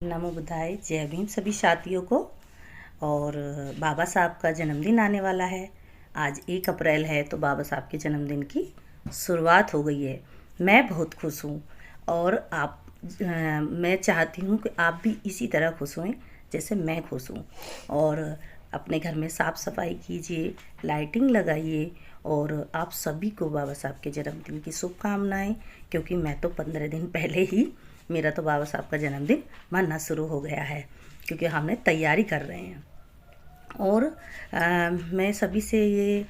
नमो बुद्धाय। जय भीम सभी साथियों को। और बाबा साहब का जन्मदिन आने वाला है। आज 1 अप्रैल है, तो बाबा साहब के जन्मदिन की शुरुआत हो गई है। मैं बहुत खुश हूँ और मैं चाहती हूँ कि आप भी इसी तरह खुश हों जैसे मैं खुश हूँ। और अपने घर में साफ़ सफाई कीजिए, लाइटिंग लगाइए और आप सभी को बाबा साहब के जन्मदिन की शुभकामनाएँ। क्योंकि मैं तो 15 दिन पहले ही मेरा तो बाबा साहब का जन्मदिन मनाना शुरू हो गया है, क्योंकि हमने तैयारी कर रहे हैं। और मैं सभी से ये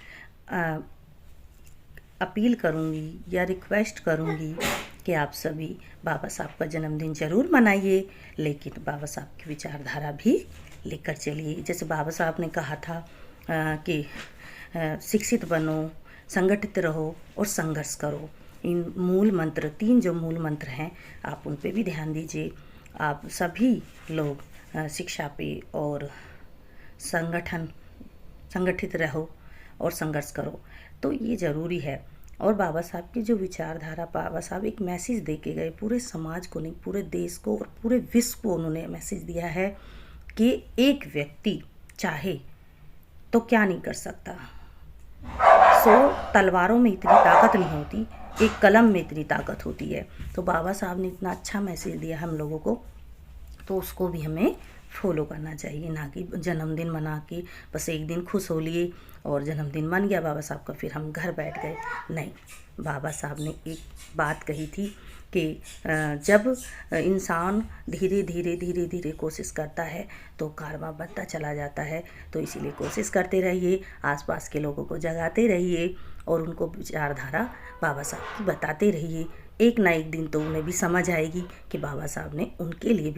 अपील करूँगी या रिक्वेस्ट करूँगी कि आप सभी बाबा साहब का जन्मदिन ज़रूर मनाइए, लेकिन बाबा साहब की विचारधारा भी लेकर चलिए। जैसे बाबा साहब ने कहा था कि शिक्षित बनो, संगठित रहो और संघर्ष करो। इन मूल मंत्र 3 जो मूल मंत्र हैं, आप उन पे भी ध्यान दीजिए। आप सभी लोग शिक्षा पे और संगठित रहो और संघर्ष करो, तो ये ज़रूरी है। और बाबा साहब की जो विचारधारा, बाबा साहब एक मैसेज दे के गए, पूरे समाज को नहीं, पूरे देश को और पूरे विश्व को उन्होंने मैसेज दिया है कि एक व्यक्ति चाहे तो क्या नहीं कर सकता। 100 तलवारों में इतनी ताकत नहीं होती, एक कलम में इतनी ताकत होती है। तो बाबा साहब ने इतना अच्छा मैसेज दिया हम लोगों को, तो उसको भी हमें फॉलो करना चाहिए। ना कि जन्मदिन मना के बस एक दिन खुश हो लिए और जन्मदिन मन गया बाबा साहब का, फिर हम घर बैठ गए। नहीं, बाबा साहब ने एक बात कही थी कि जब इंसान धीरे धीरे कोशिश करता है तो कारवां बढ़ता चला जाता है। तो इसीलिए कोशिश करते रहिए, आसपास के लोगों को जगाते रहिए और उनको विचारधारा बाबा साहब की बताते रहिए। एक ना एक दिन तो उन्हें भी समझ आएगी कि बाबा साहब ने उनके लिए भी